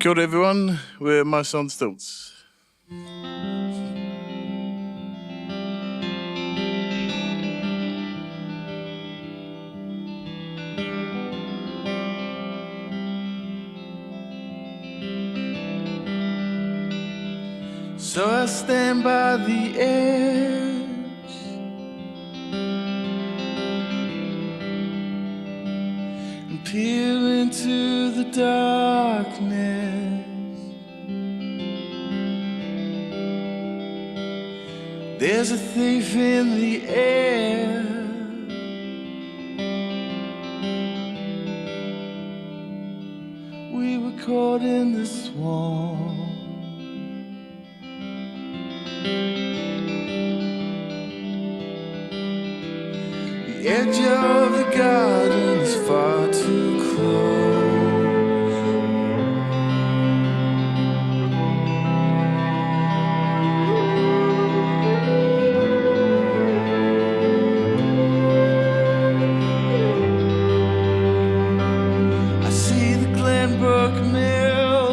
Kia ora everyone, we're Mice On Stilts. So I stand by the edge and peer into the darkness. There's a thief in the air. We were caught in the swarm. The edge of the garden is far too close. I see the Glenbrook Mill.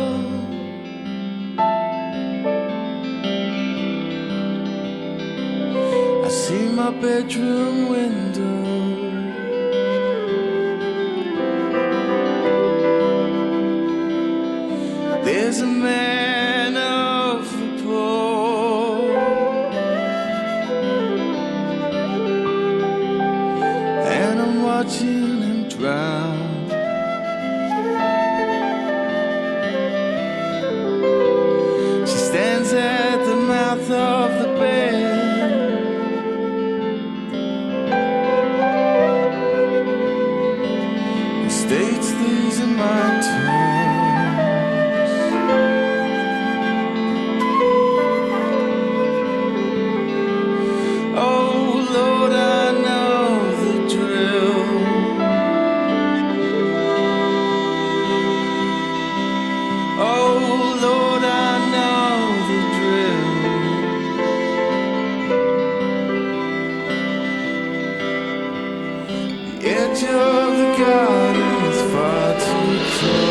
I see my bedroom window. There's a man of the poor, and I'm watching him drown. She stands at the mouth of the bed, and states these are my terms. Oh Lord, I know the drill. Oh Lord, I know the drill. The edge of the garden is far too close.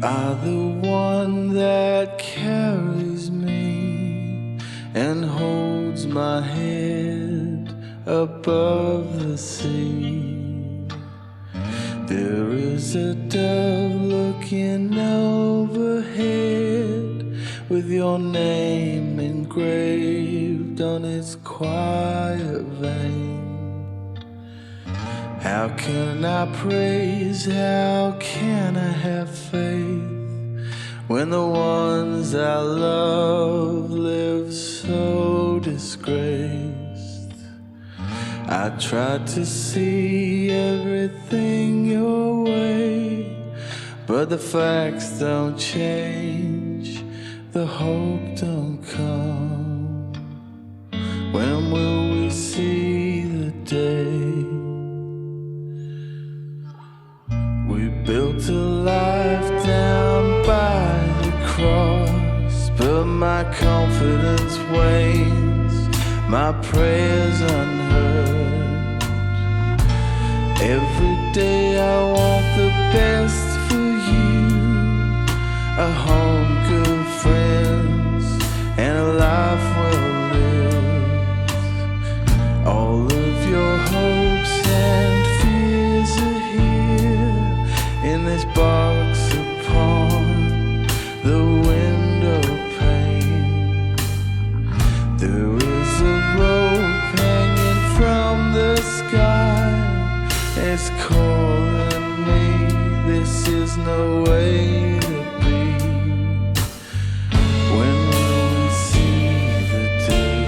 are the one that carries me and holds my head above the sea. There is a dove looking overhead with your name engraved on its quiet vein. How can I praise, how can I have faith when the ones I love live so disgraced? I tried to see everything your way, but the facts don't change, the hope don't come. When will we see the day? We built a life down by the cross, but my confidence wanes, my prayers unheard. Every day I want the best for you, a home, good friends, and a life well lived. All of your hopes and fears are here in this box upon the window pane. There is a rope hanging from the sky, it's calling me, this is no way to be. When will we see the day?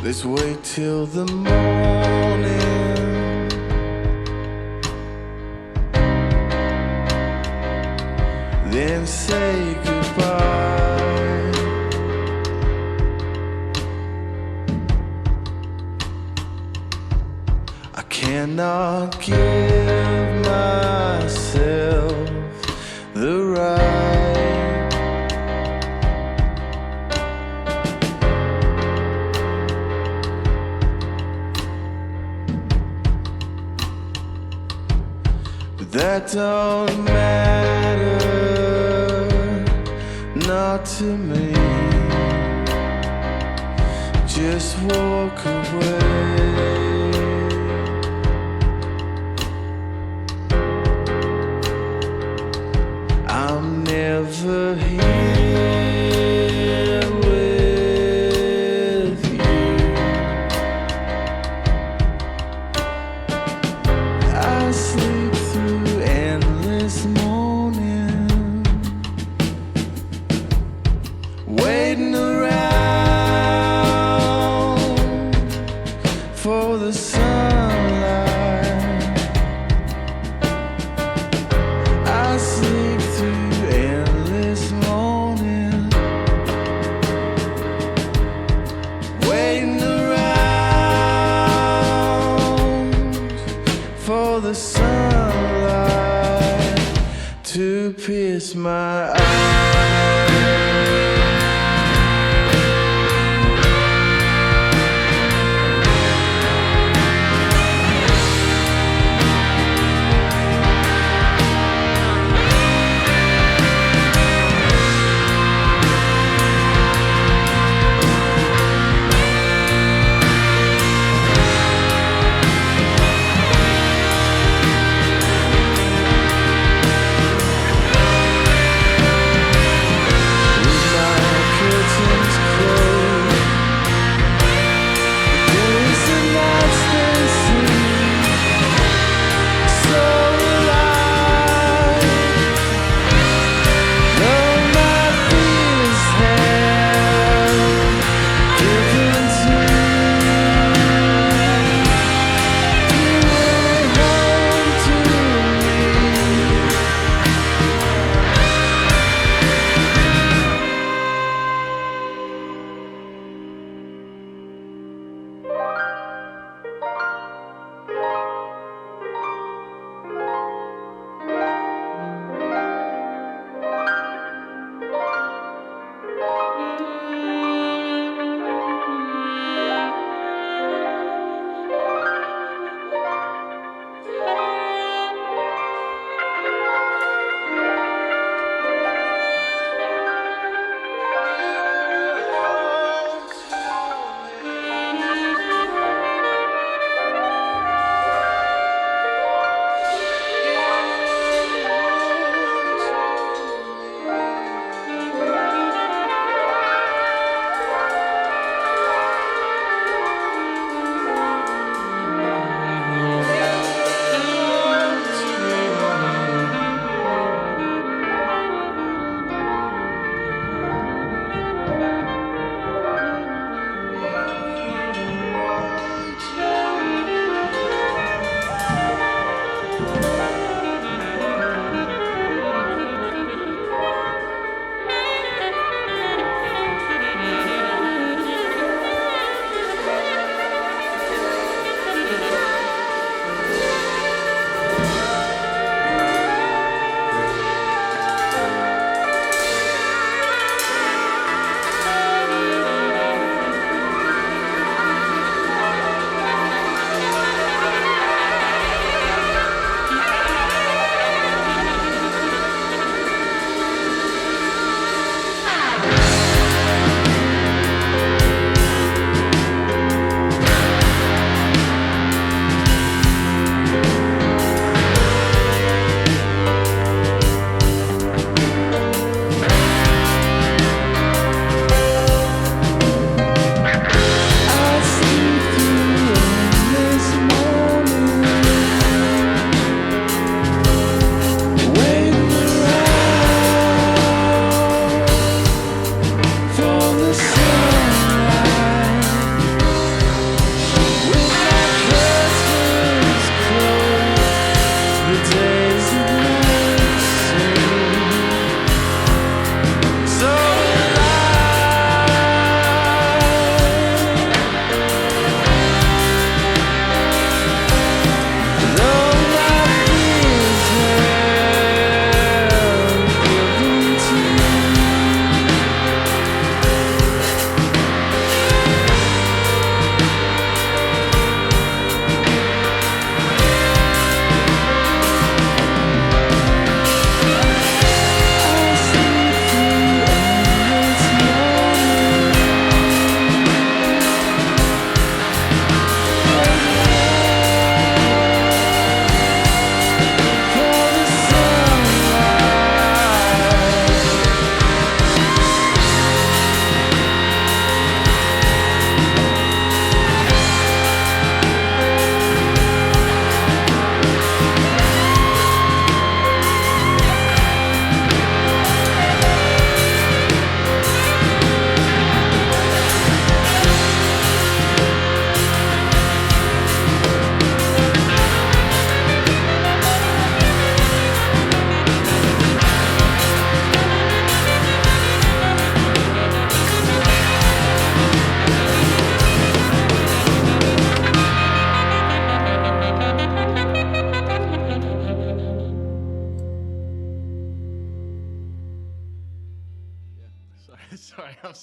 Let's wait till the morning. Then say goodbye. I cannot give myself the right but that don't matter, not to me. Just walk away. I'm never here with you. I sleep through endless morning, waiting around for the sunlight. I sleep through endless morning, waiting around for the sunlight to pierce my eyes.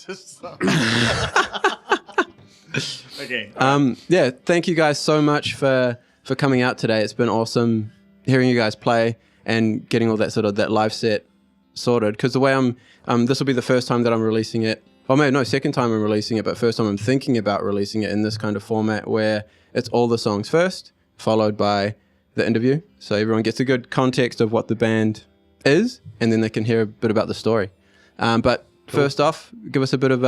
just okay. Yeah, thank you guys so much for coming out today. It's been awesome hearing you guys play and getting all that sort of that live set sorted. Because the way this will be the first time that I'm releasing it. Well, maybe no, second time I'm releasing it, but first time I'm thinking about releasing it in this kind of format where it's all the songs first, followed by the interview. So everyone gets a good context of what the band is, and then they can hear a bit about the story. But first off, give us a bit of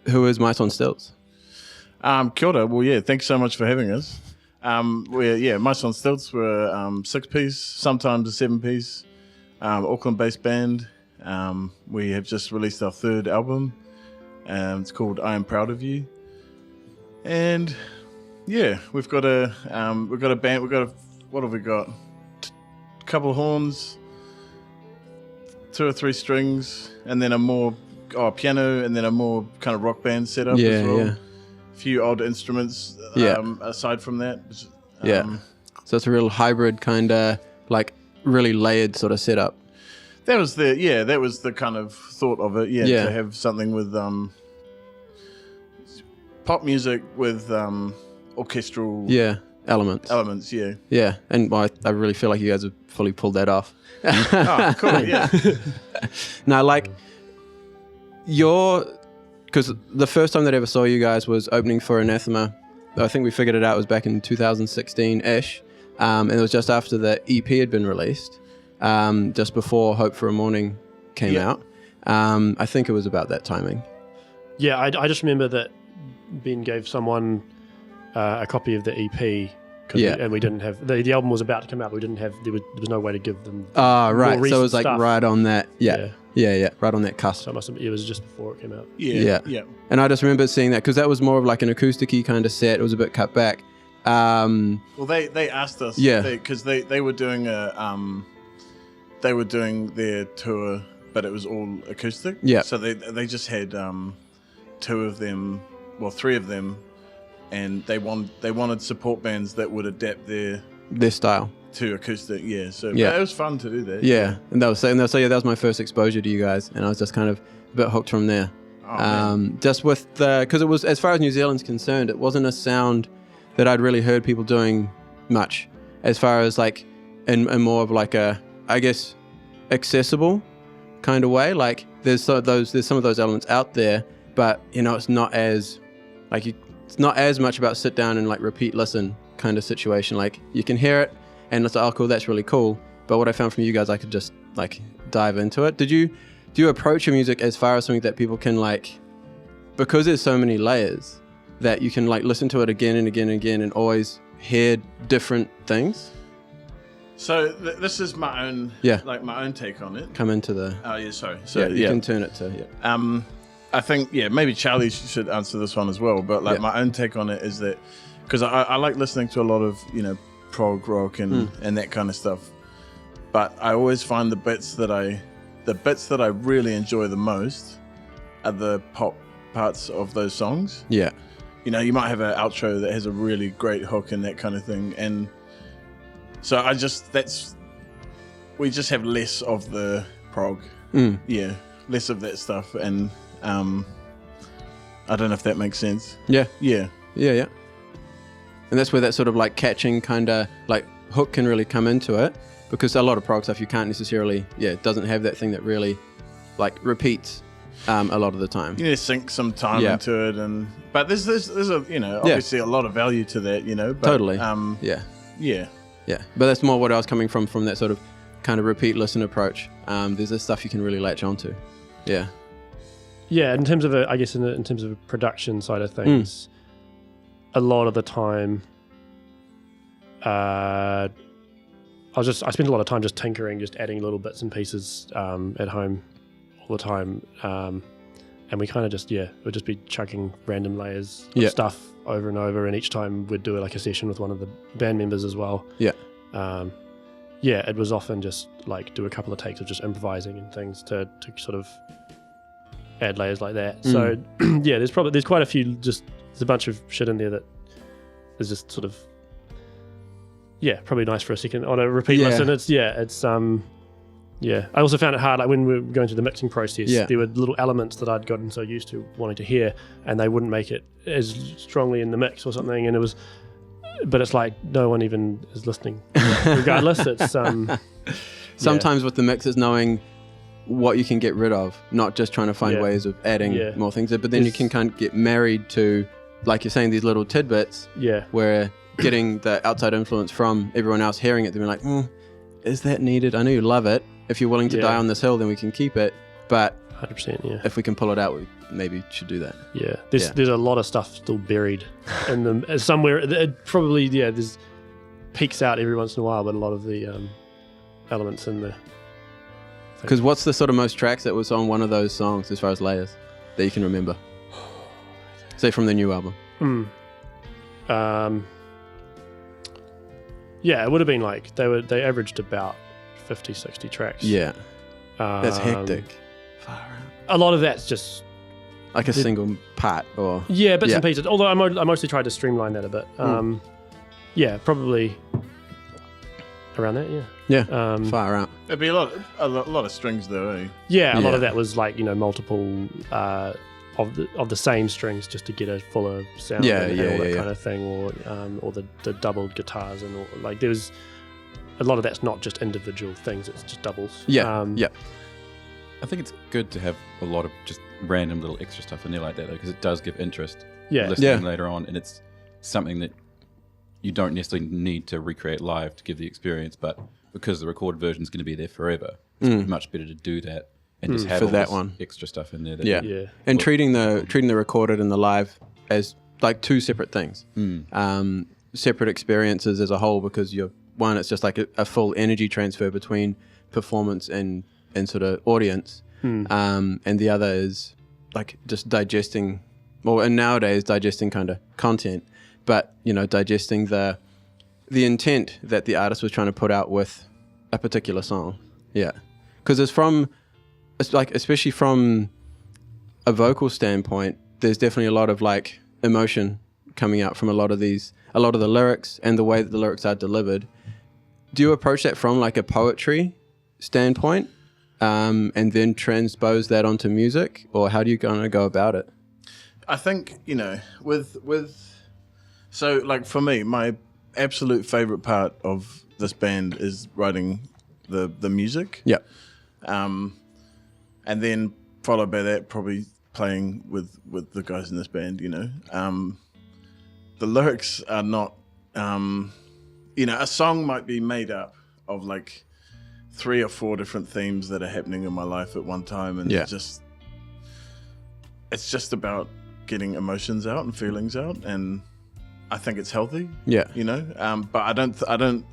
who is Mice On Stilts? Kia ora. Well, yeah, thanks so much for having us. Mice On Stilts, we're 6-piece, sometimes a 7-piece, Auckland-based band. We have just released our 3rd album. It's called I Am Proud of You. And yeah, we've got a band. What have we got? A couple of horns, 2 or 3 strings, and then a piano, and then a more kind of rock band setup as well. Yeah. A few odd instruments aside from that. So it's a real hybrid kind of like really layered sort of setup. That was the kind of thought of it. Yeah. To have something with pop music with orchestral elements. Yeah, and I really feel like you guys have fully pulled that off. Oh, cool. Yeah. Now, like because the first time that I ever saw you guys was opening for Anathema. I think we figured it out was back in 2016-ish, and it was just after the EP had been released, just before Hope for a Morning came out. I think it was about that timing. Yeah, I just remember that Ben gave someone a copy of the EP, and we didn't have the album was about to come out. But we didn't have there was no way to give them. Right. So it was like stuff. right on that. Yeah, right on that cusp. So it was just before it came out. Yeah. And I just remember seeing that because that was more of like an acoustic-y kind of set. It was a bit cut back. Well, they asked us, because they were doing their tour, but it was all acoustic. Yeah. So they just had 2 of them. Well, 3 of them, and they wanted support bands that would adapt their style to acoustic. Yeah, so but it was fun to do that. Yeah, and that was my first exposure to you guys, and I was just kind of a bit hooked from there. Just with because it was, as far as New Zealand's concerned, it wasn't a sound that I'd really heard people doing much, as far as like in more of like a, I guess, accessible kind of way. Like there's some of those elements out there, but it's not as it's not as much about sit down and like repeat listen kind of situation. Like you can hear it and it's like, oh cool, that's really cool. But what I found from you guys, I could just like dive into it. Do you approach your music as far as something that people can like, because there's so many layers, that you can like listen to it again and again and again and always hear different things? So this is my own my own take on it. Come into the you can turn it to I think, maybe Charlie should answer this one as well. But my own take on it is that, because I like listening to a lot of, prog rock and that kind of stuff. But I always find the bits that I really enjoy the most are the pop parts of those songs. Yeah. You might have an outro that has a really great hook and that kind of thing. And so we just have less of the prog. Yeah. Less of that stuff. And I don't know if that makes sense. Yeah. Yeah. And that's where that sort of like catching kind of like hook can really come into it, because a lot of prog stuff you can't necessarily, it doesn't have that thing that really like repeats a lot of the time. You need to sink some time into it, but there's a obviously a lot of value to that, but, totally. Yeah. But that's more what I was coming from that sort of kind of repeat listen approach. There's this stuff you can really latch onto. Yeah. Yeah, in terms of in terms of a production side of things, a lot of the time, I spent a lot of time just tinkering, just adding little bits and pieces at home all the time, and we kind of just would just be chucking random layers of stuff over and over, and each time we'd do like a session with one of the band members as well. It was often just like do a couple of takes of just improvising and things to sort of add layers like that. So there's quite a few, just there's a bunch of shit in there that is just sort of probably nice for a second on a repeat listen. It's Yeah, I also found it hard, like when we were going through the mixing process, Yeah. there were little elements that I'd gotten so used to wanting to hear, and they wouldn't make it as strongly in the mix or something, and but it's like no one even is listening. Regardless, it's Sometimes with the mixes, knowing what you can get rid of, not just trying to find ways of adding more things, but then you can kind of get married to, like you're saying, these little tidbits where getting the outside influence from everyone else hearing it, they're like, is that needed? I know you love it. If you're willing to die on this hill, then we can keep it. But 100%, if we can pull it out, we maybe should do that. Yeah, there's a lot of stuff still buried in them somewhere. It probably there's peaks out every once in a while, but a lot of the elements in there. Because what's the sort of most tracks that was on one of those songs as far as layers that you can remember? Say from the new album. Yeah, it would have been like they averaged about 50, 60 tracks. Yeah, that's hectic. Far out. A lot of that's just like a single part, or bits and pieces. Although I mostly tried to streamline that a bit. Yeah, probably around that. Far out. It'd be a lot of strings though, eh? Yeah, a lot of that was like multiple of the same strings just to get a fuller sound. And all that kind of thing, or the doubled guitars and all, like there was a lot of that's not just individual things; it's just doubles. I think it's good to have a lot of just random little extra stuff in there like that, because it does give interest listening later on, and it's something that you don't necessarily need to recreate live to give the experience, but because the recorded version is going to be there forever, it's much better to do that and just have for all that this one extra stuff in there. And treating the recorded and the live as like two separate things, separate experiences as a whole, because it's just like a full energy transfer between performance and sort of audience, and the other is like just digesting, and nowadays digesting kind of content, but digesting the intent that the artist was trying to put out with a particular song. Because it's like, especially from a vocal standpoint, there's definitely a lot of like emotion coming out from a lot of the lyrics and the way that the lyrics are delivered. Do you approach that from like a poetry standpoint, and then transpose that onto music, or how do you kind of go about it? I think so like for me, my absolute favorite part of this band is writing the music. And then followed by that, probably playing with the guys in this band. The lyrics are not a song might be made up of like 3 or 4 different themes that are happening in my life at one time, and it's just about getting emotions out and feelings out, and I think it's healthy. But I don't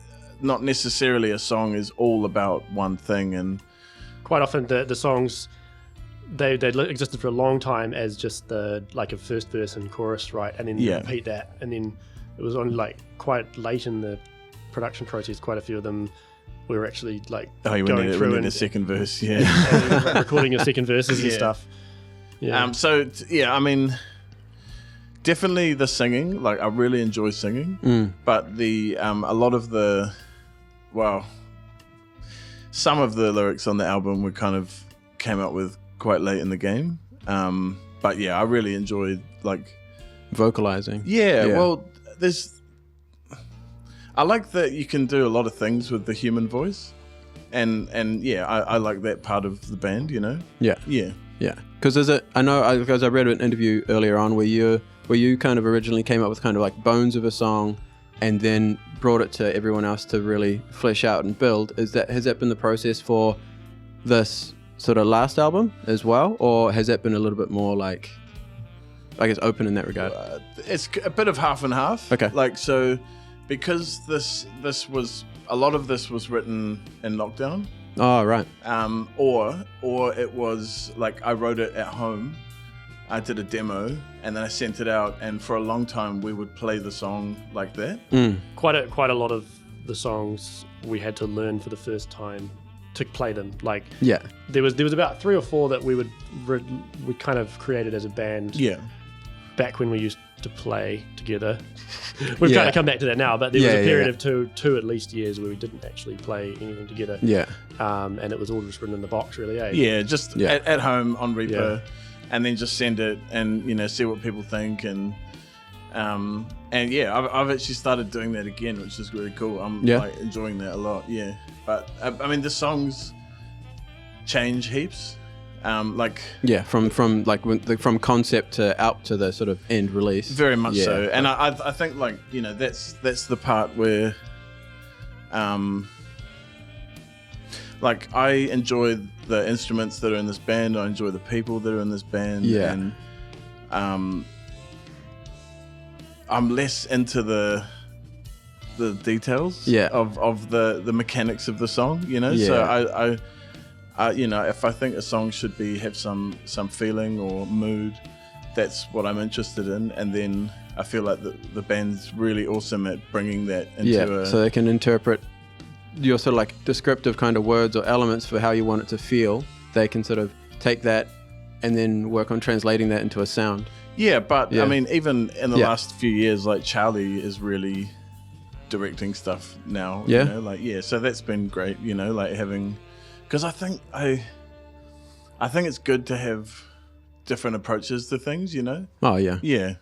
not necessarily a song is all about one thing, and quite often the songs they existed for a long time as just like a first verse and chorus, right, and then you repeat that, and then it was only like quite late in the production process, quite a few of them we were actually like going through and a second verse, and recording your second verses and stuff. I mean, definitely the singing, like I really enjoy singing, but the a lot of some of the lyrics on the album were kind of came out with quite late in the game, but I really enjoyed like vocalizing. Well, I like that you can do a lot of things with the human voice, and I like that part of the band, Because I read an interview earlier on where you kind of originally came up with kind of like bones of a song, and then brought it to everyone else to really flesh out and build. Has that been the process for this sort of last album as well, or has that been a little bit more like, I guess, open in that regard? It's a bit of half and half. Okay. Like, so because this was a lot of this was written in lockdown. Oh, right. Or it was like I wrote it at home. I did a demo and then I sent it out, and for a long time we would play the song like that. Quite a lot of the songs we had to learn for the first time to play them. Like there was about 3 or 4 that we kind of created as a band. back when we used to play together. We've kind of come back to that now, but there was a period of two at least years where we didn't actually play anything together. Yeah. And it was all just written in the box, really, eh? Yeah, just at home on repo, and then just send it and, you know, see what people think. And I've actually started doing that again, which is really cool. I'm like enjoying that a lot, But, I mean, the songs change heaps. From concept to out to the sort of end release. Very much so, and I think, like, you know, that's the part where, like, I enjoy the instruments that are in this band. I enjoy the people that are in this band. And I'm less into the details of the mechanics of the song. You know, so you know, if I think a song should have some feeling or mood, that's what I'm interested in. And then I feel like the band's really awesome at bringing that into so they can interpret your sort of like descriptive kind of words or elements for how you want it to feel. They can sort of take that and then work on translating that into a sound. Yeah, but I mean, even in the last few years, like, Charlie is really directing stuff now. You know, like, so that's been great, you know, like having... Because I think it's good to have different approaches to things, you know. Oh yeah, yeah.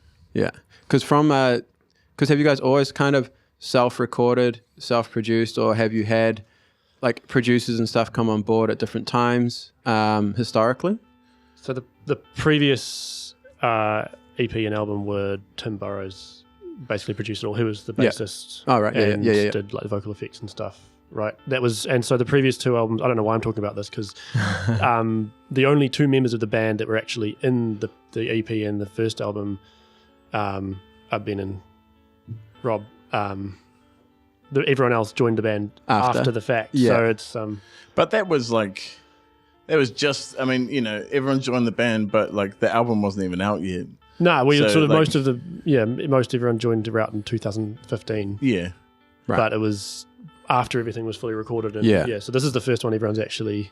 Because have you guys always kind of self-recorded, self-produced, or have you had like producers and stuff come on board at different times historically? So the previous EP and album were Tim Burrows basically produced it all. He was the bassist. Oh right, and did like the vocal effects and stuff. Right, and so the previous two albums, I don't know why I'm talking about this, because the only two members of the band that were actually in the EP and the first album are Ben and Rob. Everyone else joined the band after the fact. So it's but that was just, I mean, you know, everyone joined the band, but like the album wasn't even out yet. No, we sort of most everyone joined around in 2015. Yeah, right. But it was after everything was fully recorded. And so this is the first one everyone's actually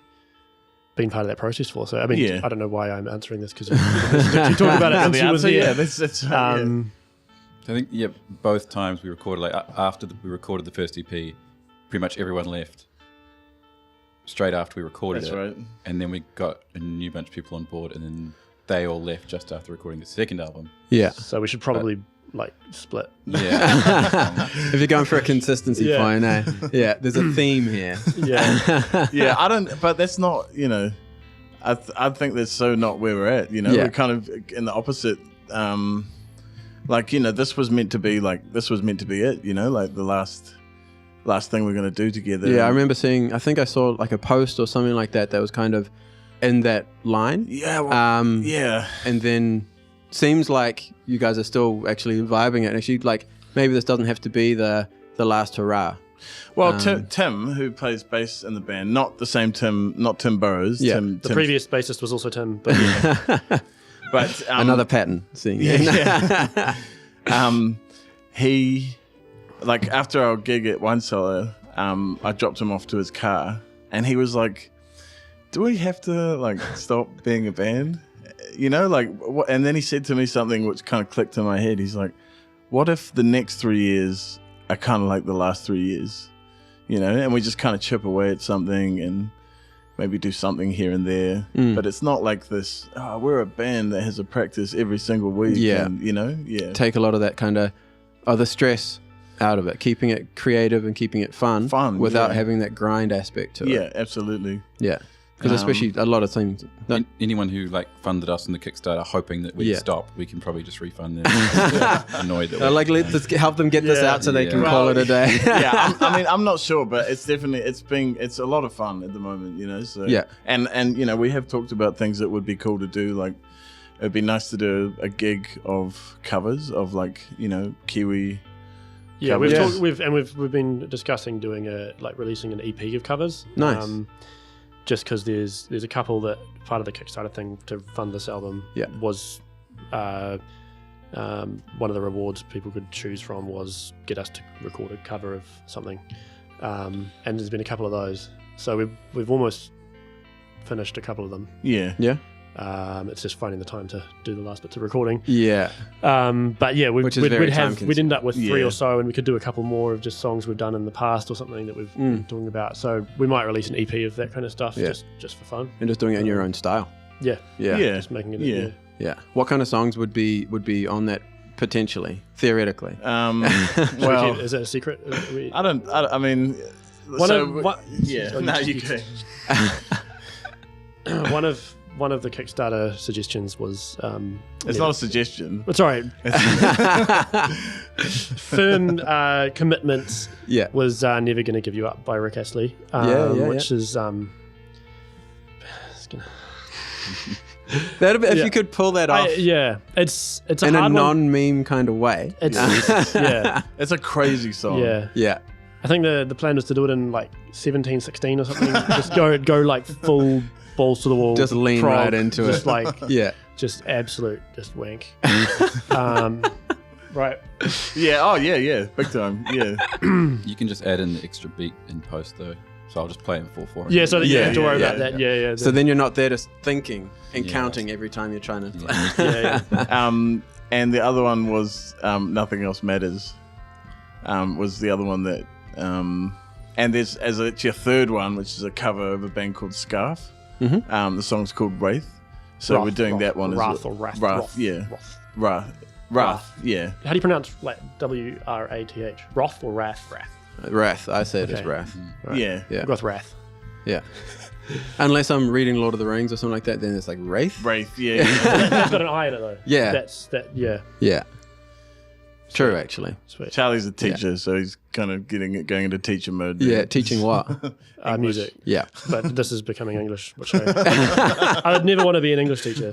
been part of that process for. So I mean, I don't know why I'm answering this, because you talk about it since you was here. That's I think both times we recorded, like after we recorded the first EP, pretty much everyone left straight after we recorded it. Right. And then we got a new bunch of people on board, and then they all left just after recording the second album. Yeah. So we should probably like split. Yeah. If you're going for a consistency point, yeah, there's a theme here. I don't, but that's not, you know, I think that's so not where we're at, you know. We're kind of in the opposite. Like, you know, this was meant to be it, you know, like the last thing we're going to do together. I remember seeing, I think I saw like a post or something like that was kind of in that line. And then seems like you guys are still actually vibing it, and actually, like, maybe this doesn't have to be the last hurrah. Well, Tim, who plays bass in the band, not the same Tim, not Tim Burrows. Yeah. Tim, the previous bassist was also Tim. But, but another pattern. Seeing. He, like, after our gig at Wine Cellar, I dropped him off to his car, and he was like, "Do we have to like stop being a band?" You know, like, what? And then he said to me something which kind of clicked in my head. He's like, "What if the next 3 years are kind of like the last 3 years, you know, and we just kind of chip away at something and maybe do something here and there, but it's not like this, we're a band that has a practice every single week." And, you know, take a lot of that kind of the stress out of it, keeping it creative and keeping it fun without having that grind aspect to it. Yeah, absolutely. Yeah. Because especially a lot of things... anyone who like funded us in the Kickstarter hoping that we'd stop, we can probably just refund them. Annoyed that let's help them get this out so they can call it a day. I'm not sure, but it's definitely, it's a lot of fun at the moment, you know. So and you know, we have talked about things that would be cool to do. Like, it'd be nice to do a gig of covers of, like, you know, Kiwi. Yeah, we've been discussing doing releasing an EP of covers. Nice. Just because there's a couple that part of the Kickstarter thing to fund this album was one of the rewards people could choose from was get us to record a cover of something, and there's been a couple of those, so we've almost finished a couple of them. It's just finding the time to do the last bits of recording. Yeah. But yeah, we'd end up with 3 Yeah. or so, and we could do a couple more of just songs we've done in the past or something that we've been talking about. So we might release an EP of that kind of stuff, just for fun. And just doing it in your own style. Yeah. Yeah. Just making it. Yeah. Yeah. What kind of songs would be on that potentially, theoretically? Well, Is that a secret? I mean, yeah. No, you can. One of the Kickstarter suggestions was It's not a suggestion. Sorry. Firm commitments. Yeah. Was Never Gonna Give You Up by Rick Astley. Which is it's gonna If you could pull that off. it's a in a hard one. non-meme kind of way. It's It's a crazy song. yeah. I think the plan was to do it in like 17/16 or something. Just go like full balls to the wall. Just lean prog, right into just it. Like just absolute wank. Right. Yeah. Oh, yeah. Big time. Yeah. You can just add in the extra beat in post though. So I'll just play in 4/4. Yeah, so that you Yeah, don't have to worry yeah, about that. Yeah. So then you're not there just thinking and Yeah. counting every time you're trying to. And the other one was Nothing Else Matters. Was the other one that and there's actually a third one which is a cover of a band called Scarf. Mm-hmm. The song's called Wraith. So Wrath, we're doing that one Wrath as or well. Wrath. Wrath, yeah. Wrath, yeah. How do you pronounce like WRATH? Roth or Wrath? Wrath. I say it as Okay. Wrath. Right. Yeah. Yeah. I've got Wrath. Yeah. Unless I'm reading Lord of the Rings or something like that, then it's like Wraith. Wraith, yeah. That's got an I in it though. Yeah. Yeah. Yeah. True, actually. Sweet. Charlie's a teacher, so he's kind of going into teacher mode. Yeah, teaching what? Music. Yeah. But this is becoming English, which I would never want to be an English teacher.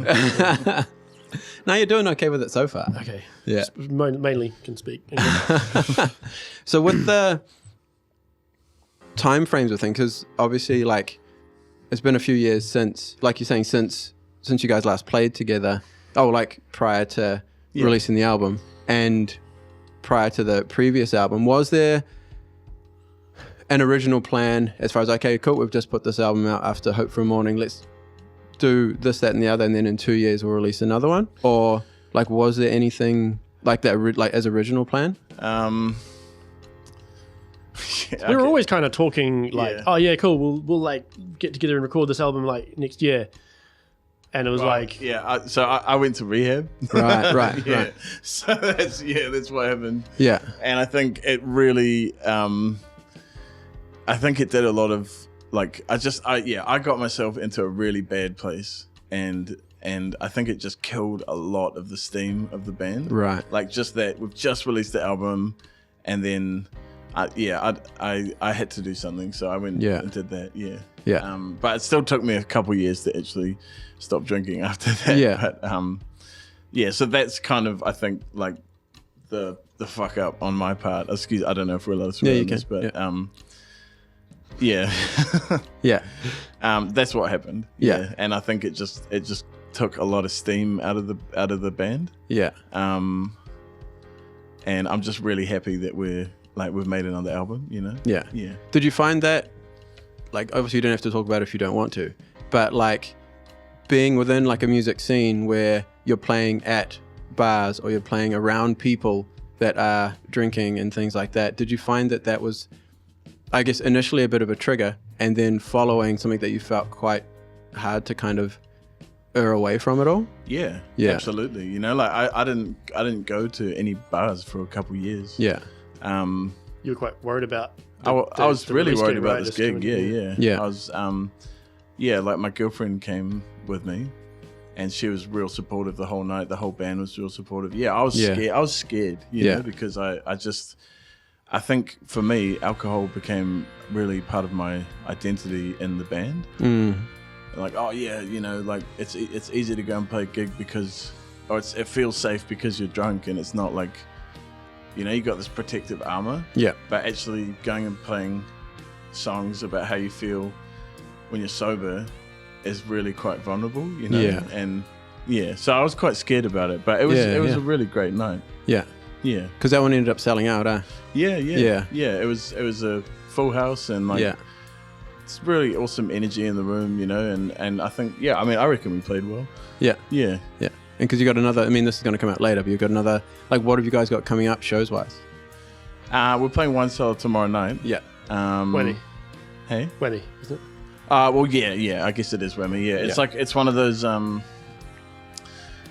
No, you're doing okay with it so far. Okay. Yeah. Just mainly can speak English. So with the time frames of things, because obviously, like, it's been a few years since, like you're saying, since you guys last played together. Oh, like prior to releasing the album and prior to the previous album, was there an original plan as far as, okay, cool, we've just put this album out after Hope for a Morning, let's do this, that, and the other, and then in 2 years we'll release another one? Or like, was there anything like that, like as original plan? We were always kind of talking like, Yeah. oh yeah, cool, we'll like get together and record this album like next year. And it was like, so I went to rehab. Right. Yeah. So that's what happened. Yeah. And I think it really, I think it did a lot of like, I got myself into a really bad place, and I think it just killed a lot of the steam of the band. Right. Like just that we've just released the album, and then I had to do something, so I went and did that. Yeah. Yeah. But it still took me a couple years to actually stop drinking after that. Yeah. But so that's kind of, I think, like the fuck up on my part. Excuse, I don't know if we're allowed to swear Yeah, you on this, can. but Yeah. that's what happened. Yeah. And I think it just took a lot of steam out of the band. Yeah. And I'm just really happy that we've made another album, you know? Yeah. Yeah. Did you find that, like, obviously you don't have to talk about it if you don't want to, but like being within like a music scene where you're playing at bars or you're playing around people that are drinking and things like that, did you find that was, I guess, initially a bit of a trigger, and then following something that you felt quite hard to kind of err away from it all? Yeah. Yeah. Absolutely. You know, like I didn't go to any bars for a couple years. Yeah. you were quite worried about. I was the really release worried gig, about right? this Just gig. doing- Yeah. I was, like my girlfriend came with me, and she was real supportive the whole night. The whole band was real supportive. Yeah, I was scared. I was scared, you know, because I think for me, alcohol became really part of my identity in the band. Like, oh yeah, you know, like it's easy to go and play a gig because, or it feels safe because you're drunk, and it's not like, you know, you got this protective armor. Yeah. But actually going and playing songs about how you feel when you're sober is really quite vulnerable, you know? Yeah. And so I was quite scared about it, but it was a really great night. Yeah. Yeah. Because that one ended up selling out, Yeah. Yeah. It was a full house, and like it's really awesome energy in the room, and I think, I reckon we played well. Yeah. Yeah. Yeah. And because you got another, this is going to come out later, but you've got another, what have you guys got coming up shows-wise? We're playing Wine Cellar tomorrow night. Yeah. Wenny. Hey? Wenny, isn't it? Well, yeah, I guess it is Whammy, yeah. It's it's one of those,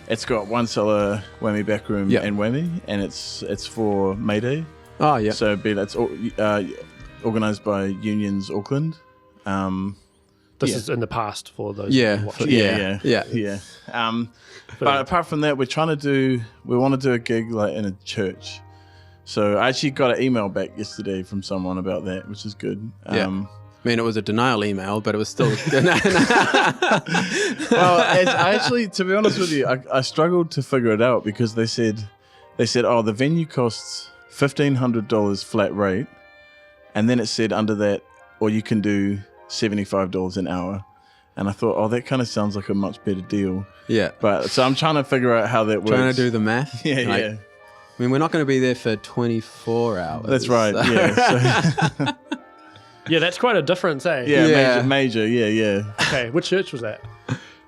it's got Wine Cellar, Whammy Backroom, and Whammy, and it's for May Day. Oh, yeah. So that's organised by Unions Auckland. This is in the past for those watching. Yeah. But apart from that, we want to do a gig in a church. So I actually got an email back yesterday from someone about that, which is good. It was a denial email, but it was still... Well, actually, to be honest with you, I struggled to figure it out because they said, oh, the venue costs $1,500 flat rate. And then it said under that, or you can do $75 an hour. And I thought, oh, that kind of sounds like a much better deal. Yeah. But so I'm trying to figure out how that works. Trying to do the math. Yeah. We're not going to be there for 24 hours. That's right. So. Yeah. So. Yeah, that's quite a difference, eh? Yeah. Major. Yeah. Okay, which church was that?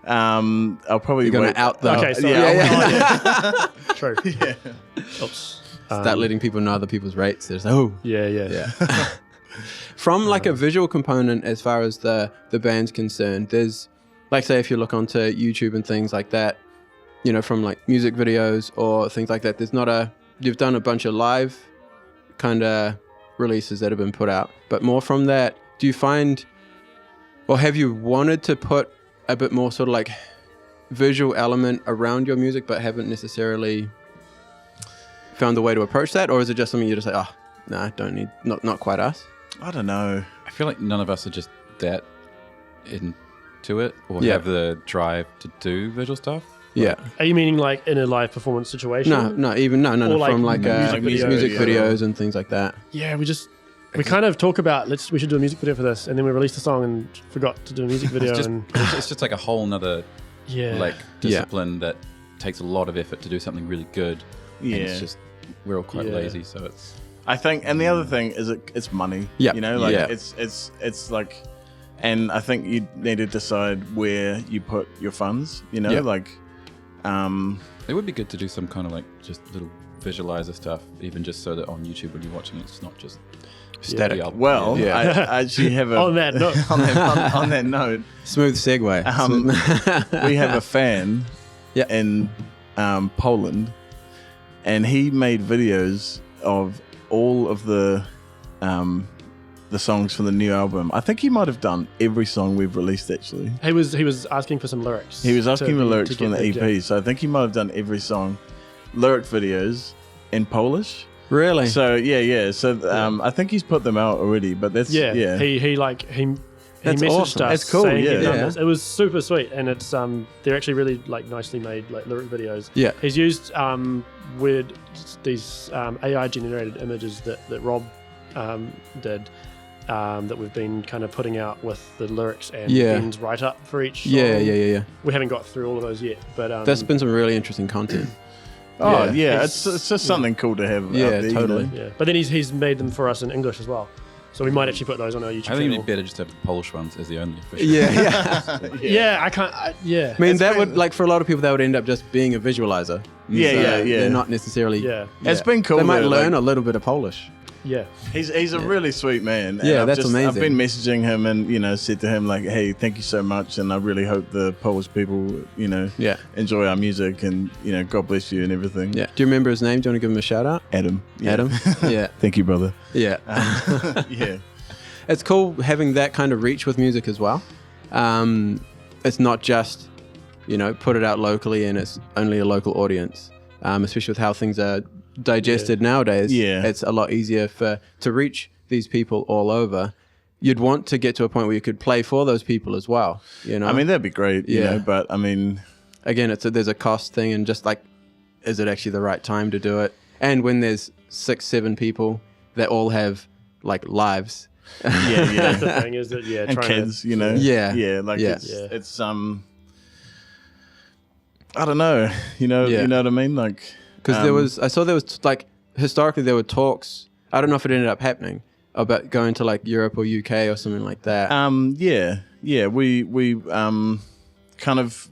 I'll probably You're going to out the... Okay, sorry. Yeah. True. Yeah. Oops. Start letting people know other people's rates. There's Yeah. From a visual component, as far as the band's concerned, there's say if you look onto YouTube and things like that, from music videos or things like that, you've done a bunch of live kind of releases that have been put out, but more from that, do you find, or have you wanted to put a bit more sort of visual element around your music, but haven't necessarily found a way to approach that? Or is it just something you just say, oh, no, don't need, not quite us? I don't know. I feel like none of us are just that into it or have the drive to do visual stuff. Yeah. Are you meaning in a live performance situation? No, from music videos and things like that. Yeah, we kind of talk about we should do a music video for this, and then we released the song and forgot to do a music video. It's just a whole nother discipline that takes a lot of effort to do something really good. Yeah. And it's just we're all quite lazy, so it's. I think, and the other thing is it's money. Yeah. It's and I think you need to decide where you put your funds. It would be good to do some kind of just little visualizer stuff, even just so that on YouTube when you're watching it's not just static. Well, I actually have on that note. on that note, smooth segue. We have a fan in Poland, and he made videos of all of the songs from the new album. I think he might have done every song we've released, actually. He was asking for some lyrics. He was asking for lyrics from the EP, so I think he might have done every song, lyric videos in Polish. Really? So, yeah. So, I think he's put them out already, but that's... Yeah. He that's messaged awesome. us. It's cool, saying yeah. he'd done this. It was super sweet, and it's they're actually really nicely made lyric videos. Yeah. He's used these AI generated images that Rob did. That we've been kind of putting out with the lyrics and Ben's write up for each song. Yeah. We haven't got through all of those yet, but that's been some really interesting content. It's just something cool to have. Yeah, out there, totally. Yeah, but then he's made them for us in English as well, so we might actually put those on our YouTube channel. I think it'd be better just to have the Polish ones as the only official. Yeah, I can't. I mean, that would for a lot of people that would end up just being a visualizer. Yeah. They're not necessarily. It's been cool. They might learn a little bit of Polish. Yeah, he's a really sweet man. Yeah, that's amazing. I've been messaging him and said to him hey, thank you so much, and I really hope the Polish people enjoy our music, and God bless you and everything. Yeah. Do you remember his name? Do you want to give him a shout out? Adam. Yeah. Adam. Yeah. Thank you, brother. Yeah. Yeah. It's cool having that kind of reach with music as well. It's not just put it out locally and it's only a local audience. Especially with how things are digested nowadays, it's a lot easier to reach these people all over. You'd want to get to a point where you could play for those people as well. I mean, that'd be great. You know, but I mean, again, there's a cost thing, and just is it actually the right time to do it? And when there's 6-7 people that all have lives. That's the thing, is that and kids, it's I don't know, you know what I mean, because I saw there was historically there were talks. I don't know if it ended up happening about going to like Europe or UK or something like that? We kind of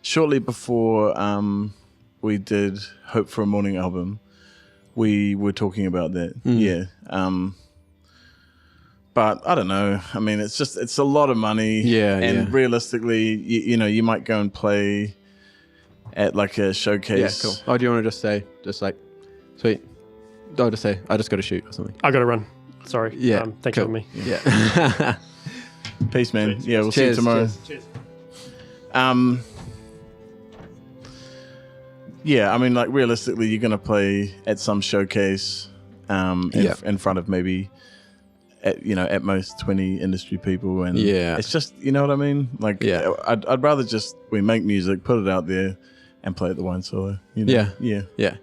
shortly before we did Hope for a Morning album, we were talking about that. But I don't know. I mean, it's a lot of money. And realistically, you might go and play at like a showcase. Yeah, cool. Oh, do you want to just say, sweet? I'll just say, I just got to shoot or something. I got to run. Sorry. Yeah. Thanks for having me. Yeah. Peace, man. Cheers. Yeah, we'll see you tomorrow. Cheers. Yeah, I mean, like realistically, you're gonna play at some showcase, in front of maybe, at most 20 industry people, and it's just, you know what I mean. Like, I'd rather just we make music, put it out there, and play at the Wine Cellar. Yeah,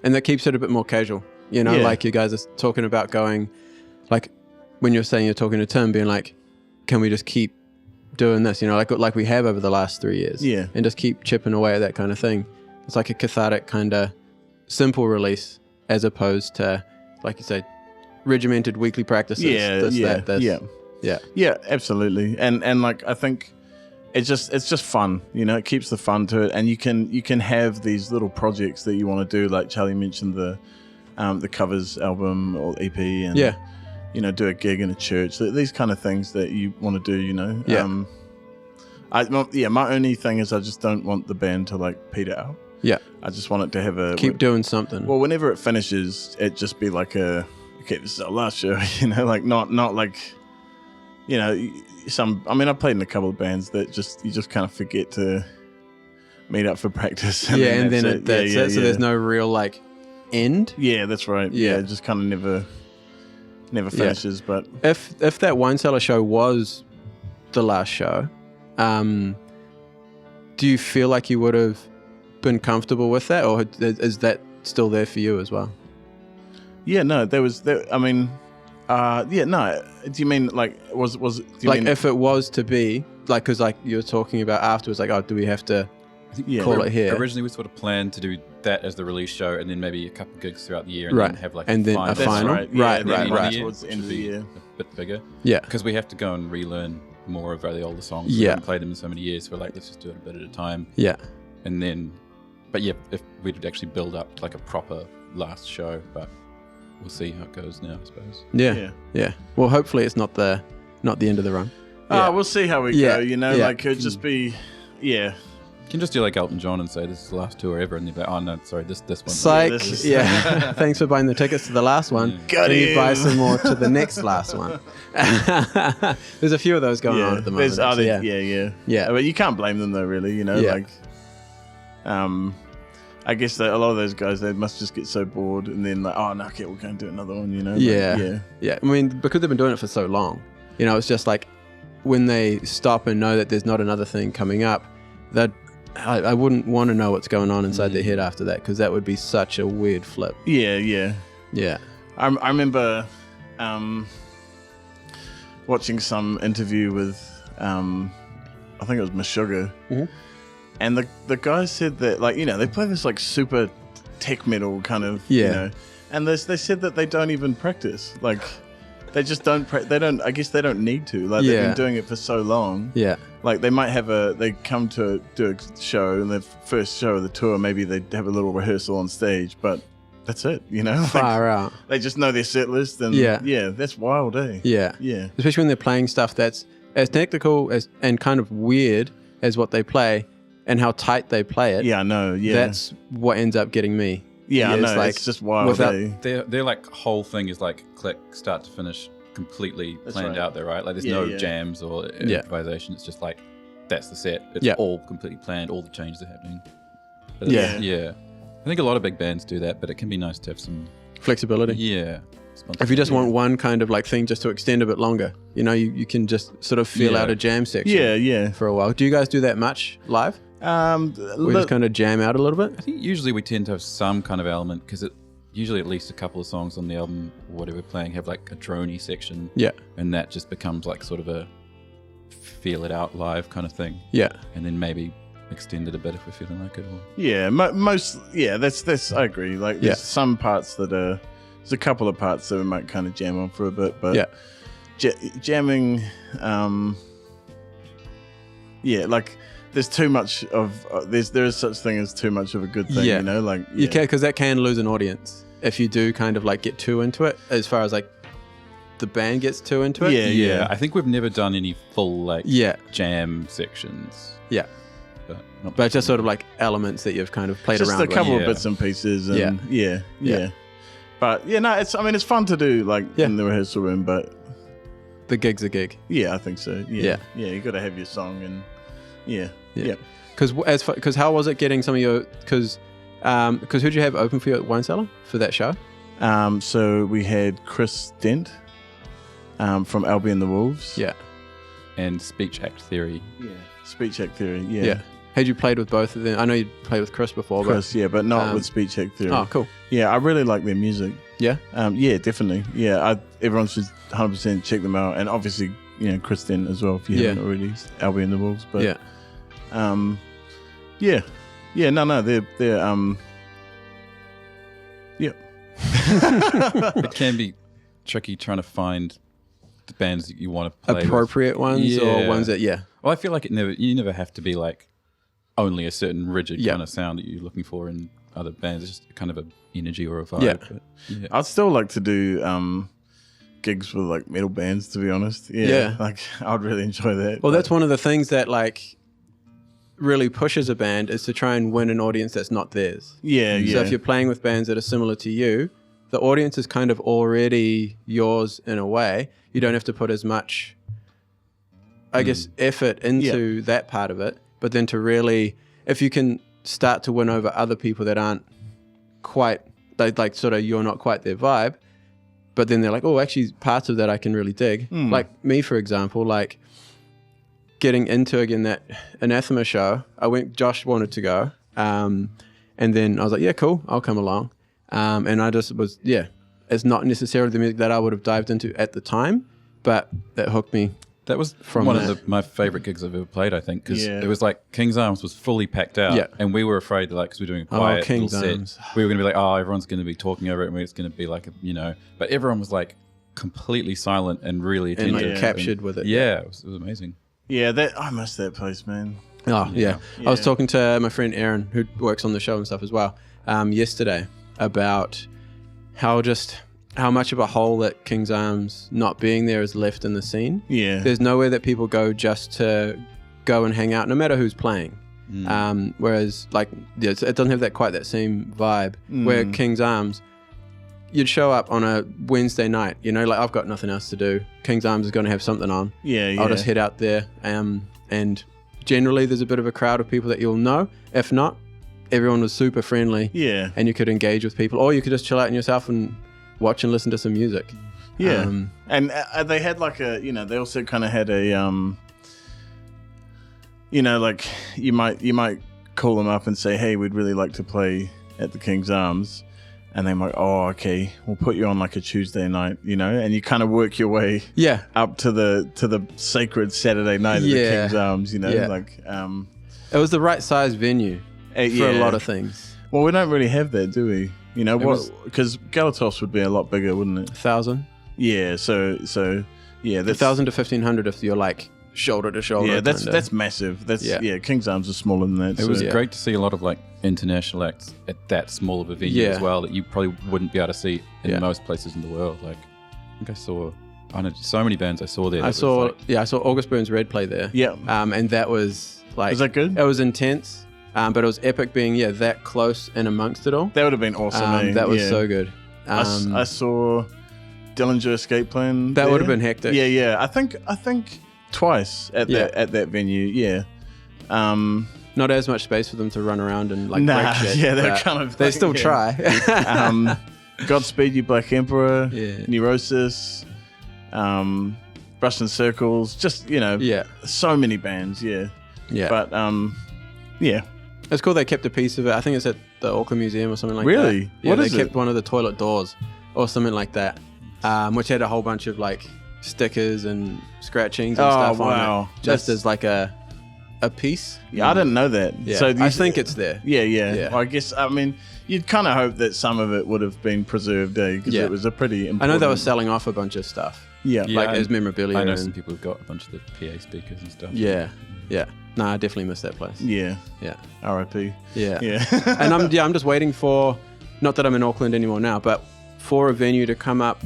and that keeps it a bit more casual. Like you guys are talking about going, like when you're saying you're talking to Tim, being like, can we just keep doing this? Like we have over the last 3 years. Yeah, and just keep chipping away at that kind of thing. It's like a cathartic kind of simple release, as opposed to, like you say, regimented weekly practices. Yeah, absolutely. And like I think it's just fun. It keeps the fun to it, and you can have these little projects that you want to do. Like Charlie mentioned the covers album or EP, and do a gig in a church. These kind of things that you want to do. My only thing is I just don't want the band to like peter out. Yeah, I just want it to have keep doing something. Well, whenever it finishes, it just be like okay, this is our last show. Like not like, some. I mean, I played in a couple of bands that you just kind of forget to meet up for practice. And then that's it. So there's no real like end. Yeah, that's right. Yeah, it just kind of never finishes. But if that Wine Cellar show was the last show, do you feel like you would have been comfortable with that, or is that still there for you as well? No, I mean, no. Do you mean like was do you like mean, if it was to be like, because like you were talking about afterwards, like, oh, do we have to call it here? Originally, we sort of planned to do that as the release show, and then maybe a couple of gigs throughout the year, and then have like a final. Right. Towards the end of the year, a bit bigger. Yeah, because we have to go and relearn more of the older songs. We haven't played them in so many years. We're like, let's just do it a bit at a time. Yeah, and then, but if we'd actually build up like a proper last show, but we'll see how it goes now, I suppose. Yeah. Well, hopefully it's not the end of the run. We'll see how we go. Like it could just be, You can just do like Elton John and say this is the last tour ever, and they're like, oh no, sorry, this one. Psych. Thanks for buying the tickets to the last one. Can you buy some more to the next last one? There's a few of those going on at the moment. Yeah. But you can't blame them though, really. Like, I guess that a lot of those guys, they must just get so bored, and then like, oh no, okay, we're going to do another one. Yeah. I mean, because they've been doing it for so long, it's just like when they stop and know that there's not another thing coming up, that I wouldn't want to know what's going on inside their head after that, because that would be such a weird flip. Yeah. I remember watching some interview with I think it was Meshuggah, and the guy said that, like, they play this like super tech metal kind of, and they said that they don't even practice, like they just don't I guess they don't need to, like they've been doing it for so long. Like they might they come to do a show, and the first show of the tour, maybe they have a little rehearsal on stage, but that's it, Far out. They just know their set list, and that's wild, eh? Yeah. Especially when they're playing stuff that's as technical and kind of weird as what they play, and how tight they play it. Yeah, I know. Yeah, that's what ends up getting me. Yeah, I know. It's just wild. Their like whole thing is like click, start to finish, completely planned out there, right? Like there's no jams or improvisation. It's just like that's the set. It's all completely planned. All the changes are happening. But I think a lot of big bands do that, but it can be nice to have some flexibility. Yeah. If you just want one kind of like thing just to extend a bit longer, you can just sort of feel out a jam section. For a while. Do you guys do that much live? We just kind of jam out a little bit. I think usually we tend to have some kind of element, because usually at least a couple of songs on the album, or whatever we're playing, have like a droney section. Yeah. And that just becomes like sort of a feel it out live kind of thing. Yeah. And then maybe extend it a bit if we're feeling like it. Or... Yeah, that's I agree. Like there's some parts that are there's a couple of parts that we might kind of jam on for a bit, but jamming, like there's too much of there is such thing as too much of a good thing, you know, like you can, because that can lose an audience if you do kind of like get too into it, as far as like the band gets too into it. Yeah. I think we've never done any full like jam sections. Yeah. But just sort of like elements that you've kind of played around with. Just a couple of bits and pieces. And yeah. But yeah, no, it's fun to do like in the rehearsal room, but the gig's a gig. Yeah, I think so. Yeah. You got to have your song and yeah. Because how was it getting some of your, because who'd you have open for you at Wine Cellar for that show? So we had Chris Dent from Albion the Wolves. Yeah. And Speech Act Theory. Yeah. Speech Act Theory, yeah. Had you played with both of them? I know you played with Chris before. Chris, but not with Speech Act Theory. Oh, cool. Yeah, I really like their music. Yeah? Yeah, definitely. Yeah, everyone should 100% check them out. And obviously, you know, Chris Dent as well, if you haven't already. Albion the Wolves. But, they're It can be tricky trying to find the bands that you want to play appropriate ones or ones that well, I feel like you never have to be like only a certain rigid kind of sound that you're looking for in other bands. It's just kind of an energy or a vibe. I'd still like to do gigs with like metal bands, to be honest. Like I'd really enjoy that. Well, that's one of the things that like really pushes a band, is to try and win an audience that's not theirs. So if you're playing with bands that are similar to you, the audience is kind of already yours in a way. You don't have to put as much, I guess, effort into that part of it. But then to really, if you can start to win over other people that aren't quite, like sort of you're not quite their vibe, but then they're like, oh, actually parts of that I can really dig. Like me, for example, like getting into, again, that Anathema show, Josh wanted to go. And then I was like, yeah, cool, I'll come along. And I just was, it's not necessarily the music that I would have dived into at the time, but that hooked me. That was one of my favorite gigs I've ever played, I think, because it was like King's Arms was fully packed out, and we were afraid that, like, because we were doing a quiet little set, we were going to be like, oh, everyone's going to be talking over it, and it's going to be like, but everyone was like completely silent and really attentive. And like captured with it. Yeah, it was amazing. Yeah, I miss that place, man. Oh, yeah. I was talking to my friend Aaron, who works on the show and stuff as well, yesterday, about how much of a hole that King's Arms not being there is left in the scene. Yeah. There's nowhere that people go just to go and hang out, no matter who's playing. Whereas, like, it doesn't have that quite that same vibe. Where King's Arms, you'd show up on a Wednesday night, like, I've got nothing else to do. King's Arms is going to have something on. I'll just head out there. And generally, there's a bit of a crowd of people that you'll know. If not, everyone was super friendly. Yeah. And you could engage with people, or you could just chill out in yourself and watch and listen to some music. Yeah. And they had like they also kind of had a, like you might call them up and say, hey, we'd really like to play at the King's Arms. And they're like, oh, okay, we'll put you on like a Tuesday night, and you kind of work your way up to the sacred Saturday night at the King's Arms, like. It was the right size venue for a lot of things. Well, we don't really have that, do we? Because Galatos would be a lot bigger, wouldn't it? 1,000. Yeah, so yeah, that's 1,000 to 1,500 if you're like shoulder to shoulder. Yeah, that's massive. That's King's Arms are smaller than that. It was great to see a lot of like international acts at that small of a venue as well, that you probably wouldn't be able to see in most places in the world. Like, I think I know so many bands I saw there. I saw August Burns Red play there. Yeah. And that was like, was that good? It was intense. But it was epic being that close and amongst it all. That would have been awesome. That was so good. I saw Dillinger Escape Plan. That would have been hectic. Yeah. I think twice at that venue. Yeah. Not as much space for them to run around and like break shit. Yeah, they're kind of. They still try. Godspeed You Black Emperor. Yeah. Neurosis. Russian Circles. Just so many bands. Yeah. Yeah. But yeah. It's cool they kept a piece of it. I think it's at the Auckland Museum or something like that. Really? Yeah, they kept one of the toilet doors or something like that, which had a whole bunch of like stickers and scratchings and stuff on it. Just as like a a piece. Yeah, I didn't know that. Yeah, So I think it's there. Yeah. Well, I guess, I mean, you'd kind of hope that some of it would have been preserved, because it was a pretty important... I know they were selling off a bunch of stuff. Yeah. Like as memorabilia. I know some people who've got a bunch of the PA speakers and stuff. Yeah. No, I definitely miss that place. Yeah. Yeah. R.I.P. Yeah. Yeah. And I'm just waiting for, not that I'm in Auckland anymore now, but for a venue to come up.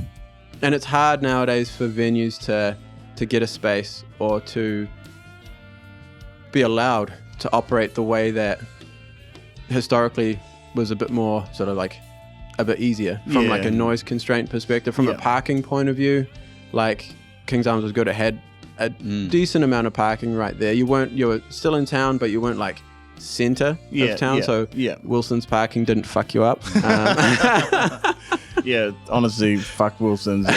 And it's hard nowadays for venues to get a space or to be allowed to operate the way that historically was a bit more sort of like a bit easier from like a noise constraint perspective. From a parking point of view, like King's Arms was good. It had a decent amount of parking right there. You were still in town, but you weren't like center of town. So Wilson's parking didn't fuck you up. Yeah, honestly, fuck Wilson's. So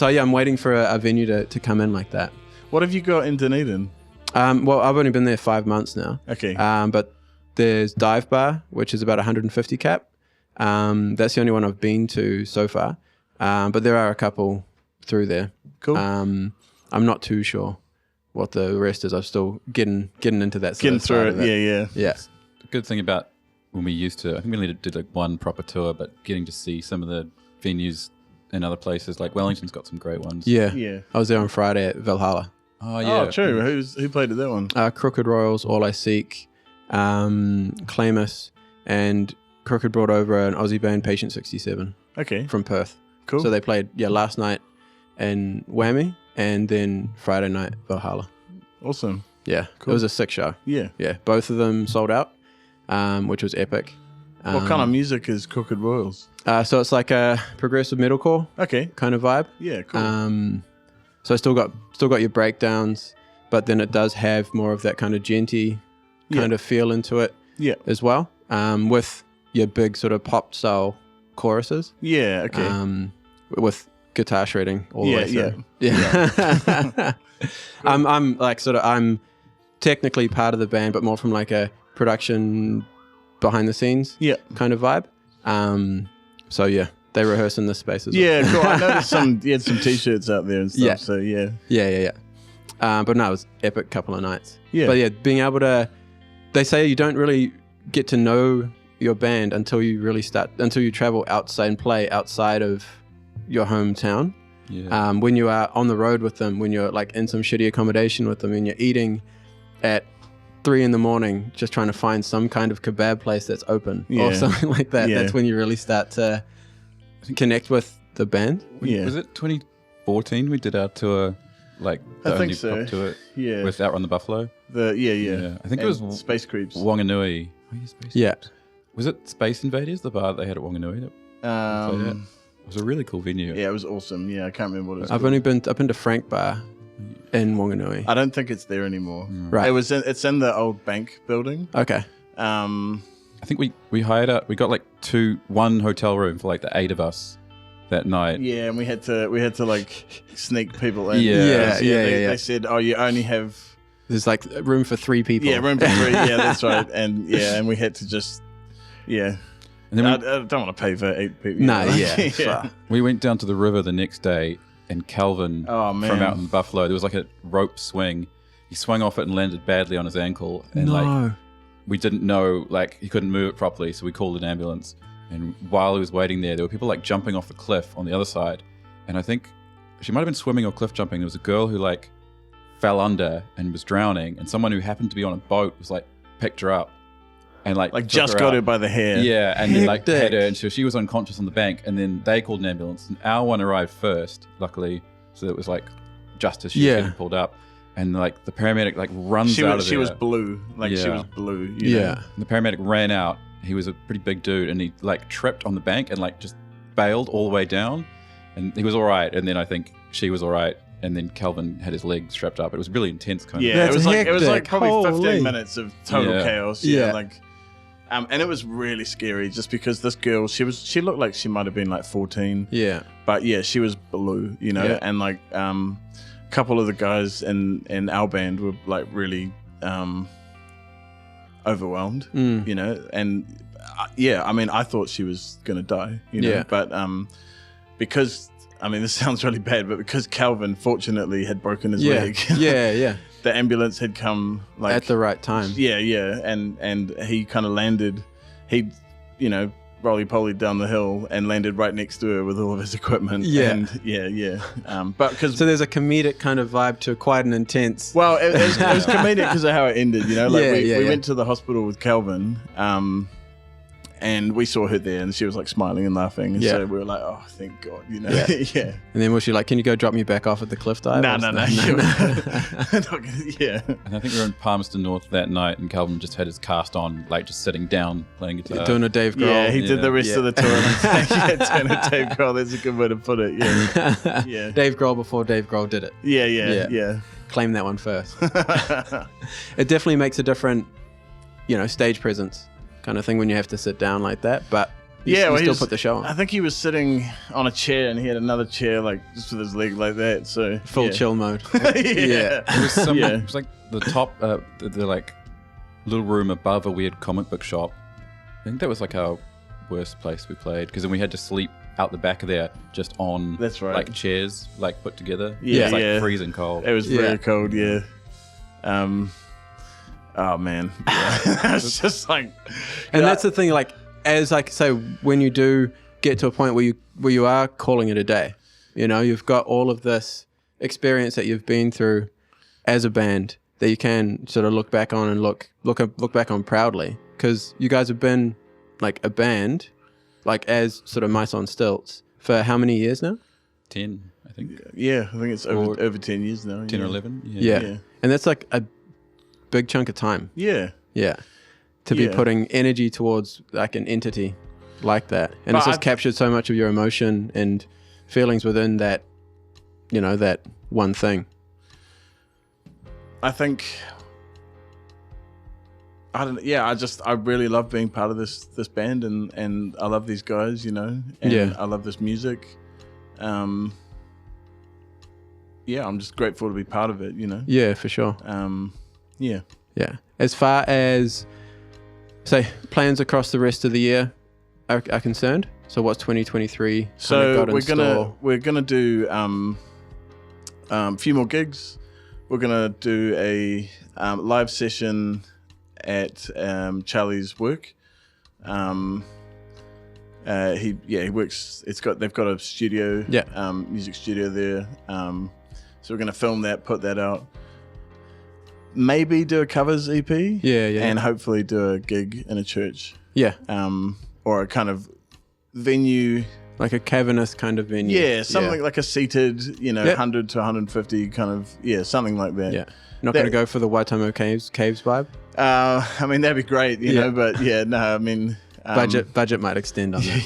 yeah, I'm waiting for a venue to come in like that. What have you got in Dunedin? Well, I've only been there 5 months now. Okay. But there's Dive Bar, which is about 150 cap. That's the only one I've been to so far. But there are a couple through there. Cool. I'm not too sure what the rest is. I'm still getting into that. Getting through it. Yeah. The good thing about when we used to, I think we only did like one proper tour, but getting to see some of the venues in other places, like Wellington's got some great ones. Yeah. I was there on Friday at Valhalla. Oh yeah. Oh, true. Who played at that one? Crooked Royals, All I Seek, Clamus, and Crooked brought over an Aussie band, Patient 67, Okay. from Perth. Cool. So they played last night in Whammy, and then Friday night Valhalla. Awesome. Yeah, Cool. It was a sick show. Yeah. Yeah, both of them sold out, which was epic. What kind of music is Crooked Royals? So it's like a progressive metalcore Okay. kind of vibe. Yeah, cool. So I still got your breakdowns, but then it does have more of that kind of genty kind of feel into it as well, with your big sort of pop style choruses. Yeah, okay. With guitar shredding all the way through. Yeah. I'm technically part of the band, but more from like a production behind the scenes kind of vibe. So yeah, they rehearse in this space as well. Yeah, cool. I noticed you had some t-shirts out there and stuff, Yeah. so yeah. Yeah. But no, it was epic couple of nights. Yeah. But yeah, being able to, they say you don't really get to know your band until you travel outside and play outside of your hometown. Yeah. When you are on the road with them, when you're like in some shitty accommodation with them and you're eating at 3 a.m, just trying to find some kind of kebab place that's open or something like that. Yeah. That's when you really start to connect with the band. Yeah. Was it 2014 we did our tour, like the I think only so. pop tour Yeah. with Outrun the Buffalo? Yeah. I think it was Space Creeps. Wanganui. Oh, yeah, Space Yeah. Creeps. Was it Space Invaders, the bar they had at Wanganui? That played at? It was a really cool venue. Yeah, it was awesome. Yeah, I can't remember what it was. I've been to Frank Bar in Wanganui. I don't think it's there anymore. Right. It's in the old bank building. Okay. I think we hired out. We got like one hotel room for like the 8 of us that night. Yeah, and we had to like sneak people in. Yeah. They said, "Oh, you only have There's like room for 3 people. room for 3." Yeah, that's right. And we had to just And then I don't want to pay for 8 people. Nah, Like, yeah. we went down to the river the next day, and Calvin Oh, man. from out in the Buffalo, there was like a rope swing. He swung off it and landed badly on his ankle, and like we didn't know, like he couldn't move it properly, so we called an ambulance. And while he was waiting there were people like jumping off the cliff on the other side, and I think she might have been swimming or cliff jumping. There was a girl who like fell under and was drowning, and someone who happened to be on a boat was like picked her up and like took just got out. her by the hair. Yeah, and then like Hectic. had her, and so she was unconscious on the bank, and then they called an ambulance, and our one arrived first, luckily, so it was like just as she was getting pulled up, and like the paramedic like runs out of there. She was blue. She Yeah. was blue. You know? And the paramedic ran out. He was a pretty big dude, and he like tripped on the bank and like just bailed all the way down, and he was all right. And then I think she was all right, and then Calvin had his legs strapped up. It was really intense, kind of. Yeah, That's it was like hectic. probably Holy. 15 minutes of total Yeah. chaos. Yeah. And it was really scary just because this girl, she looked like she might have been like 14. Yeah. But yeah, she was blue, you know, Yeah. and like a couple of the guys in our band were like really overwhelmed, you know, and I mean, I thought she was gonna die, you know, but because, I mean, this sounds really bad, but because Calvin fortunately had broken his leg, Yeah. the ambulance had come like at the right time. Yeah, and he kind of landed. He, roly-poly down the hill and landed right next to her with all of his equipment. Yeah. And but because so there's a comedic kind of vibe to quite an intense. Well, it was comedic because of how it ended. We went to the hospital with Calvin. And we saw her there, and she was like smiling and laughing, and so we were like, "Oh, thank God," Yeah. And then was she like, "Can you go drop me back off at the cliff dive?" No. Yeah. And I think we were in Palmerston North that night, and Calvin just had his cast on, like just sitting down playing guitar, doing a Dave Grohl. Yeah, he did the rest of the tour. Doing a Dave Grohl. That's a good way to put it. Yeah. Dave Grohl before Dave Grohl did it. Yeah. Claim that one first. It definitely makes a different, stage presence kind of thing when you have to sit down like that, but you still put the show on. I think he was sitting on a chair and he had another chair like just with his leg like that, so full chill mode. It was like the top the like little room above a weird comic book shop. I think that was like our worst place we played, because then we had to sleep out the back of there just on like chairs like put together. It was like freezing cold. It was very cold. Oh man, it's just like, and that's the thing. Like, as like, so when you do get to a point where you are calling it a day, you've got all of this experience that you've been through as a band that you can sort of look back on and look back on proudly, because you guys have been like a band, like as sort of Mice on Stilts for how many years now? 10, I think. Yeah, I think it's over 10 years now. 10 or 11. Yeah, and that's like a big chunk of time. Yeah. To be putting energy towards like an entity like that, and it's just captured so much of your emotion and feelings within that, that one thing. I think I really love being part of this band, and I love these guys, and I love this music. I'm just grateful to be part of it, Yeah, for sure. Yeah. As far as, say, plans across the rest of the year are concerned, so what's 2023? So we're gonna do a few more gigs. We're gonna do a live session at Charlie's work. He works. They've got a studio, music studio there. So we're gonna film that, put that out. Maybe do a covers EP, and hopefully do a gig in a church, or a kind of venue, like a cavernous kind of venue, something like a seated, 100 to 150 kind of, something like that. Yeah, not going to go for the Waitomo Caves vibe. I mean that'd be great, but I mean budget might extend on that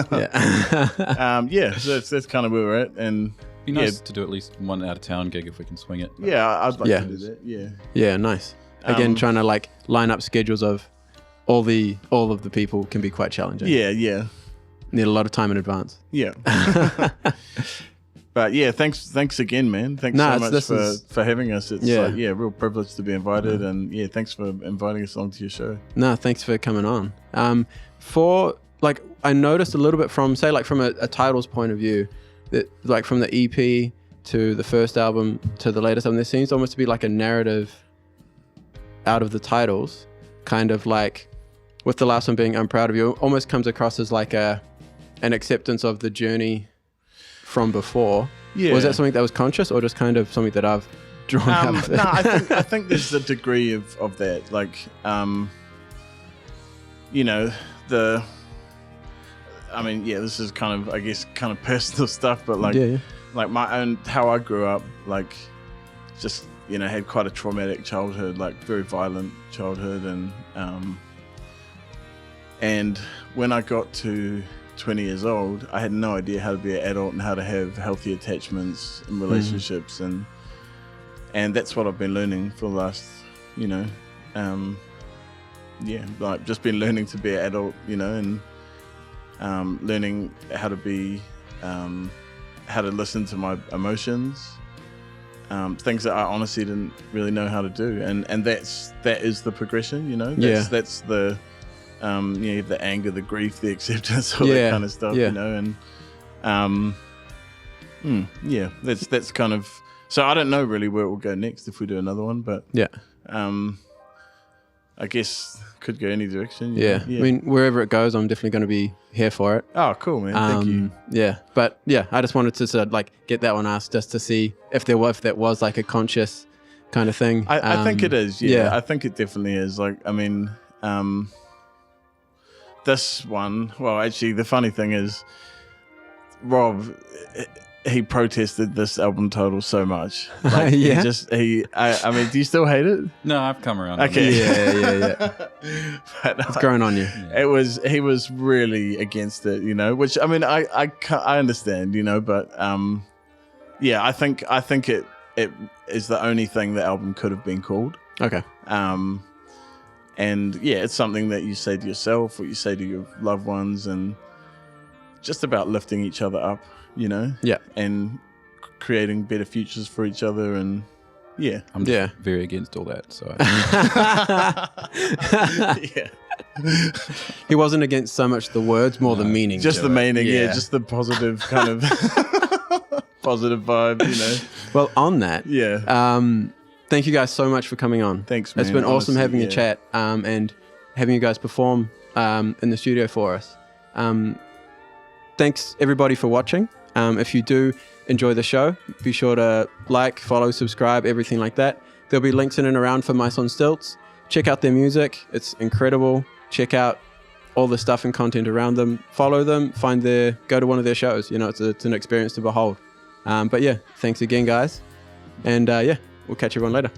one. So that's kind of where we're at, and. Be nice to do at least one out of town gig if we can swing it. Yeah, I'd like to do that. Yeah, nice. Again, trying to like line up schedules of all of the people can be quite challenging. Yeah. Need a lot of time in advance. Yeah. But thanks again, man. Thanks so much for having us. It's real privilege to be invited, and thanks for inviting us along to your show. No, thanks for coming on. For like, I noticed a little bit from a titles point of view, that like from the EP to the first album to the latest album, there seems almost to be like a narrative out of the titles, kind of like with the last one being I'm Proud of You, almost comes across as like an acceptance of the journey from before. Yeah. Was that something that was conscious, or just kind of something that I've drawn out? No, I think there's a degree of that, like this is kind of personal stuff, but like my own, how I grew up, like just, had quite a traumatic childhood, like very violent childhood. And when I got to 20 years old, I had no idea how to be an adult and how to have healthy attachments and relationships. And that's what I've been learning for the last, like just been learning to be an adult, and learning how to be, how to listen to my emotions, things that I honestly didn't really know how to do, and that is the progression, that's the you have the anger, the grief, the acceptance, all that kind of stuff, and that's kind of So I don't know really where it will go next if we do another one, but Yeah. I guess could go any direction. Yeah. I mean, wherever it goes, I'm definitely going to be here for it. Oh, cool, man. Thank you. Yeah. But yeah, I just wanted to sort of like get that one asked just to see if that was like a conscious kind of thing. I think it is. Yeah. I think it definitely is. Like, I mean, this one, well, actually, the funny thing is, Rob, he protested this album title so much. Like, Yeah. I mean, do you still hate it? No, I've come around. Okay. Yeah. But, It's growing on you. he was really against it, you know, which I mean, I understand, you know, but yeah, I think it is the only thing the album could have been called. Okay. And yeah, it's something that you say to yourself or you say to your loved ones, and just about lifting each other up, you know? Yeah. And creating better futures for each other, and yeah. I'm just very against all that. So Yeah. He wasn't against so much the words, more the meaning. Just to the it. meaning, yeah, just the positive kind of positive vibe, you know? Well, on that, thank you guys so much for coming on. Thanks, man. It's been awesome Honestly, having a chat and having you guys perform in the studio for us. Thanks everybody for watching. If you do enjoy the show, be sure to like, follow, subscribe, everything like that. There'll be links in and around for Mice on Stilts. Check out their music. It's incredible. Check out all the stuff and content around them. Follow them, go to one of their shows. You know, it's an experience to behold. But yeah, thanks again, guys. And we'll catch everyone later.